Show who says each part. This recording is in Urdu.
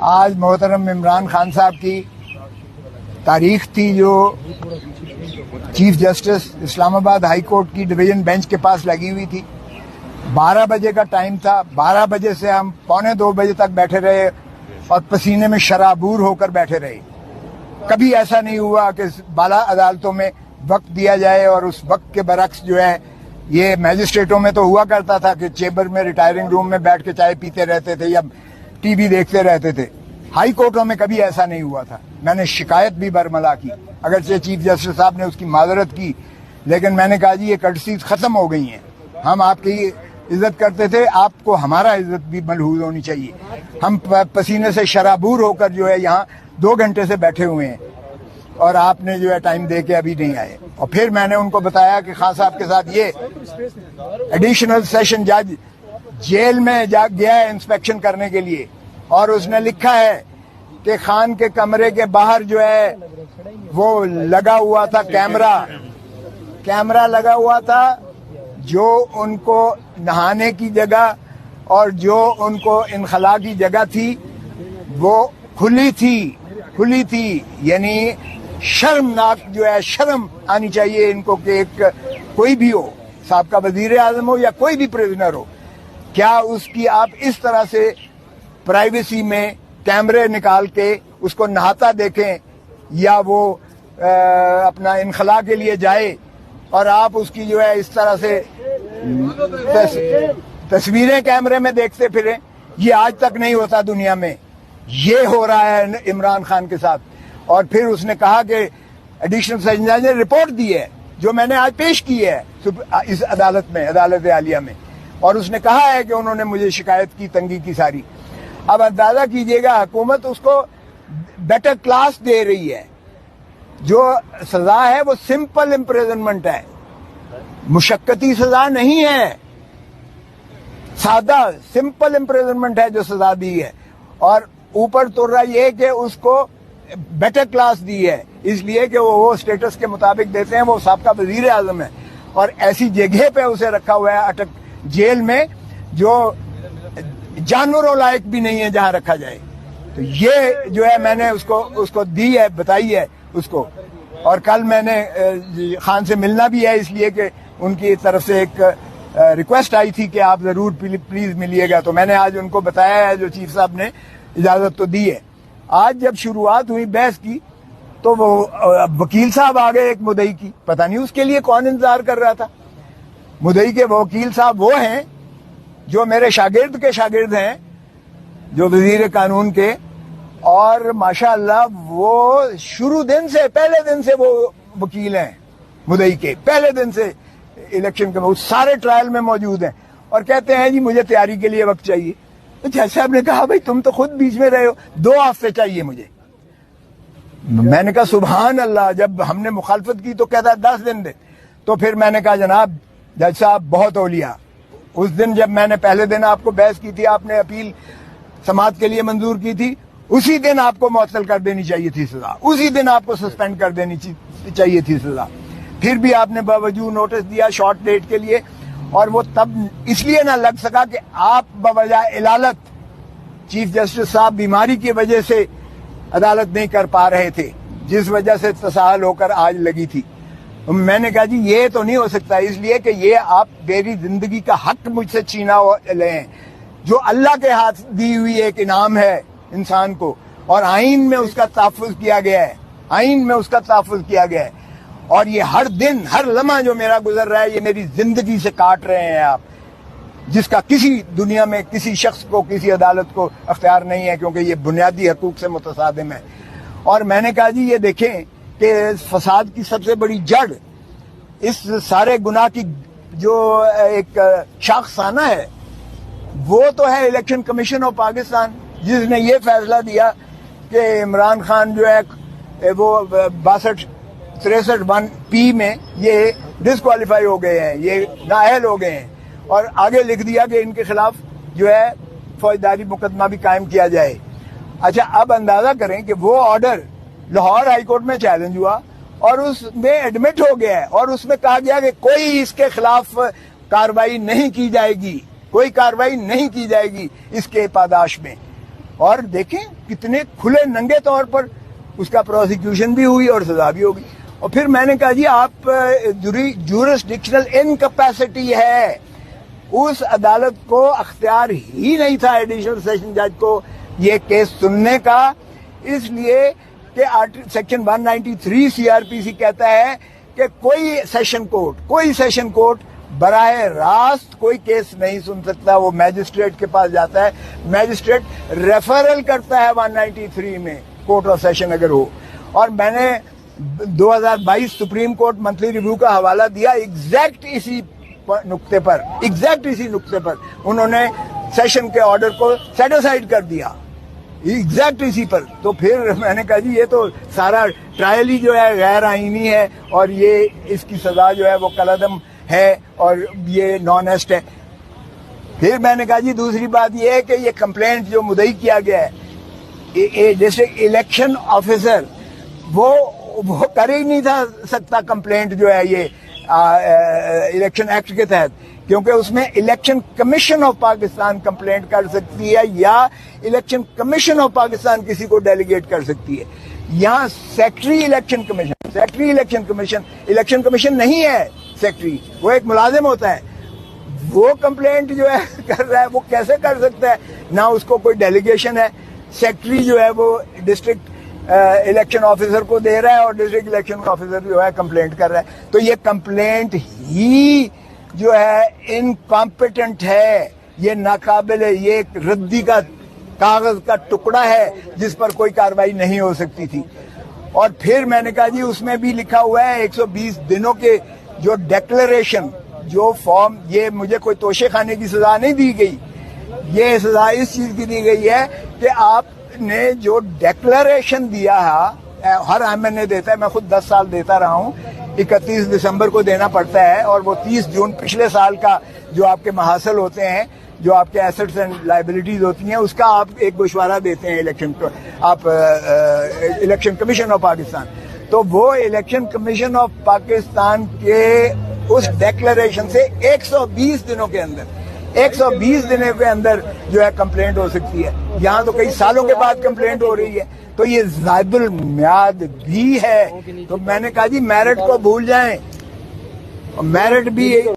Speaker 1: آج محترم عمران خان صاحب کی تاریخ تھی جو چیف جسٹس اسلام آباد ہائی کورٹ کی ڈویژن بینچ کے پاس لگی ہوئی تھی. 12 بجے کا ٹائم تھا. 12 بجے سے ہم 1:45 بجے تک بیٹھے رہے اور پسینے میں شرابور ہو کر بیٹھے رہے. کبھی ایسا نہیں ہوا کہ بالا عدالتوں میں وقت دیا جائے اور اس وقت کے برعکس جو ہے یہ میجسٹریٹوں میں تو ہوا کرتا تھا کہ چیمبر میں ریٹائرنگ روم میں بیٹھ کے چائے پیتے رہتے تھے یا ٹی وی دیکھتے رہتے تھے. ہائی کورٹوں میں کبھی ایسا نہیں ہوا تھا. میں نے شکایت بھی برملا کی, اگرچہ چیف جسٹس صاحب نے اس کی معذرت کی, لیکن میں نے کہا جی یہ کرٹسیز ختم ہو گئی ہیں. ہم آپ کی عزت کرتے تھے, آپ کو ہمارا عزت بھی ملحوظ ہونی چاہیے. ہم پسینے سے شرابور ہو کر جو ہے یہاں 2 گھنٹے سے بیٹھے ہوئے ہیں اور آپ نے جو ہے ٹائم دے کے ابھی نہیں آئے. اور پھر میں نے ان کو بتایا کہ خان صاحب کے ساتھ یہ ایڈیشنل سیشن جج جیل میں گیا ہے انسپیکشن کرنے کے لیے, اور اس نے لکھا ہے کہ خان کے کمرے کے باہر جو ہے وہ لگا ہوا تھا کیمرہ لگا ہوا تھا, جو ان کو نہانے کی جگہ اور جو ان کو انخلا کی جگہ تھی وہ کھلی تھی. یعنی شرمناک جو ہے, شرم آنی چاہیے ان کو کہ ایک کوئی بھی ہو, سابقہ وزیر اعظم ہو یا کوئی بھی پریزنر ہو, کیا اس کی آپ اس طرح سے پرائیویسی میں کیمرے نکال کے اس کو نہاتا دیکھیں یا وہ اپنا انخلا کے لیے جائے اور آپ اس کی جو ہے اس طرح سے تصویریں کیمرے میں دیکھتے پھریں. یہ آج تک نہیں ہوتا دنیا میں, یہ ہو رہا ہے عمران خان کے ساتھ. اور پھر اس نے کہا کہ ایڈیشنل سیشن جج نے رپورٹ دی ہے جو میں نے آج پیش کی ہے اس عدالت میں, عدالت عالیہ میں, اور اس نے کہا ہے کہ انہوں نے مجھے شکایت کی تنگی کی ساری. اب اندازہ کیجئے گا حکومت اس کو بیٹر کلاس دے رہی ہے. جو سزا ہے وہ سمپل امپریزنمنٹ ہے, مشقتی سزا نہیں ہے, سادہ سمپل امپریزنمنٹ ہے جو سزا دی ہے. اور اوپر تو رہا یہ کہ اس کو بیٹر کلاس دی ہے اس لیے کہ وہ اسٹیٹس کے مطابق دیتے ہیں. وہ سابقہ وزیر اعظم ہے اور ایسی جگہ پہ اسے رکھا ہوا ہے اٹک جیل میں جو جانوروں لائق بھی نہیں ہے جہاں رکھا جائے. تو یہ جو ہے میں نے اس کو دی ہے, بتائی ہے اس کو. اور کل میں نے خان سے ملنا بھی ہے اس لیے کہ ان کی طرف سے ایک ریکویسٹ آئی تھی کہ آپ ضرور پلیز ملیے گا. تو میں نے آج ان کو بتایا ہے, جو چیف صاحب نے اجازت تو دی ہے. آج جب شروعات ہوئی بحث کی تو وہ وکیل صاحب آ گئے ایک مدعی کی, پتہ نہیں اس کے لیے کون انتظار کر رہا تھا. مدعی کے وکیل صاحب وہ ہیں جو میرے شاگرد کے شاگرد ہیں, جو وزیر قانون کے, اور ماشاءاللہ وہ شروع دن سے, پہلے دن سے وہ وکیل ہیں مدعی کے, پہلے دن سے الیکشن کے وہ سارے ٹرائل میں موجود ہیں, اور کہتے ہیں جی مجھے تیاری کے لیے وقت چاہیے. تو جج صاحب نے کہا بھائی تم تو خود بیچ میں رہے ہو, 2 ہفتے چاہیے مجھے. میں نے کہا سبحان اللہ, جب ہم نے مخالفت کی تو کہتا 10 دن دے. تو پھر میں نے کہا جناب جج صاحب بہت اولیاء, اس دن جب میں نے پہلے دن آپ کو بحث کی تھی, آپ نے اپیل سماعت کے لیے منظور کی تھی, اسی دن آپ کو معطل کر دینی چاہیے تھی سزا, اسی دن آپ کو سسپینڈ کر دینی چاہیے تھی سزا. پھر بھی آپ نے باوجود نوٹس دیا شارٹ ڈیٹ کے لیے, اور وہ تب اس لیے نہ لگ سکا کہ آپ بوجہ علالت چیف جسٹس صاحب بیماری کی وجہ سے عدالت نہیں کر پا رہے تھے, جس وجہ سے تساہل ہو کر آج لگی تھی. میں نے کہا جی یہ تو نہیں ہو سکتا, اس لیے کہ یہ آپ میری زندگی کا حق مجھ سے چھینا لیں, جو اللہ کے ہاتھ دی ہوئی ایک انعام ہے انسان کو, اور آئین میں اس کا تحفظ کیا گیا ہے, آئین میں اس کا تحفظ کیا گیا ہے. اور یہ ہر دن ہر لمحہ جو میرا گزر رہا ہے یہ میری زندگی سے کاٹ رہے ہیں آپ, جس کا کسی دنیا میں کسی شخص کو, کسی عدالت کو اختیار نہیں ہے, کیونکہ یہ بنیادی حقوق سے متصادم ہے. اور میں نے کہا جی یہ دیکھیں کہ فساد کی سب سے بڑی جڑ, اس سارے گناہ کی جو ایک شاخسانہ ہے وہ تو ہے الیکشن کمیشن آف پاکستان, جس نے یہ فیصلہ دیا کہ عمران خان جو ہے وہ 62-63(1) میں یہ ڈسکوالیفائی ہو گئے ہیں, یہ نااہل ہو گئے ہیں, اور آگے لکھ دیا کہ ان کے خلاف جو ہے فوجداری مقدمہ بھی قائم کیا جائے. اچھا اب اندازہ کریں کہ وہ آرڈر لاہور ہائی کورٹ میں چیلنج ہوا اور اس میں ایڈمٹ ہو گیا ہے, اور اس میں کہا گیا کہ کوئی اس کے خلاف کاروائی نہیں کی جائے گی, کوئی کاروائی نہیں کی جائے گی اس کے پاداش میں. اور دیکھیں کتنے کھلے ننگے طور پر اس کا پروسیکیوشن بھی ہوئی اور سزا بھی ہوگی. اور پھر میں نے کہا جی آپ جورسڈکشنل انکیپیسٹی ہے. اس عدالت کو اختیار ہی نہیں تھا ایڈیشنل سیشن جج کو یہ کیس سننے کا، اس لیے کہ سیکشن 193 CRPC کہتا ہے کہ کوئی سیشن کورٹ براہ راست کوئی کیس نہیں سن سکتا. وہ میجسٹریٹ کے پاس جاتا ہے، میجسٹریٹ ریفرل کرتا ہے 193 میں کورٹ آف سیشن اگر ہو. اور میں نے 2022 سپریم کورٹ منتھلی ریویو کا حوالہ دیا ایگزیکٹ اسی نقطے پر انہوں نے سیشن کے آرڈر کو سیٹ اسائڈ کر دیا ایگزیکٹ اسی پر. تو پھر میں نے کہا جی یہ تو سارا ٹرائل ہی جو ہے غیر آئینی ہے اور یہ اس کی سزا جو ہے وہ کالعدم ہے اور یہ نان ایسٹ ہے. پھر میں نے کہا جی دوسری بات یہ ہے کہ یہ کمپلینٹ جو مدعی کیا گیا ہے ڈسٹرکٹ الیکشن آفیسر وہ کر ہی نہیں تھا سکتا کمپلینٹ جو ہے یہ الیکشن ایکٹ کے تحت، کیونکہ اس میں election commission of Pakistan complaint کر سکتی ہے یا الیکشن کمیشن آف پاکستان کسی کو ڈیلیگیٹ کر سکتی ہے. یہاں سیکٹری الیکشن کمیشن نہیں ہے. سیکٹری وہ ایک ملازم ہوتا ہے، وہ کمپلینٹ جو ہے کر رہا ہے، وہ کیسے کر سکتا ہے؟ نہ اس کو کوئی ڈیلیگیشن ہے. سیکٹری جو ہے وہ ڈسٹرکٹ الیکشن آفیسر کو دے رہا ہے اور ڈسٹرکٹ الیکشن آفیسر جو ہے کمپلینٹ کر رہا ہے. تو یہ کمپلینٹ ہی جو ہے انکمپیٹنٹ ہے، یہ ناقابل ہے، یہ ایک ردی کا کاغذ کا ٹکڑا ہے جس پر کوئی کارروائی نہیں ہو سکتی تھی. اور پھر میں نے کہا جی اس میں بھی لکھا ہوا ہے 120 دنوں کے جو ڈیکلریشن جو فارم، یہ مجھے کوئی توشے خانے کی سزا نہیں دی گئی، یہ سزا اس چیز کی دی گئی ہے کہ آپ نے جو ڈیکلریشن دیا ہے، ہر MNA دیتا ہے، میں خود 10 سال دیتا رہا ہوں، 31 دسمبر کو دینا پڑتا ہے اور وہ 30 جون پچھلے سال کا جو آپ کے محاصل ہوتے ہیں، جو آپ کے ایسٹس اینڈ لائبلٹیز ہوتی ہیں، اس کا آپ ایک گوشوارہ دیتے ہیں الیکشن کمیشن آف پاکستان. تو وہ الیکشن کمیشن آف پاکستان کے اس ڈیکلریشن سے 120 دنوں کے اندر جو ہے کمپلینٹ ہو سکتی ہے. یہاں تو کئی سالوں کے بعد کمپلینٹ ہو رہی ہے، تو یہ زائد المیعاد بھی ہے. تو میں نے کہا جی میرٹ کو بھول جائیں، میرٹ بھی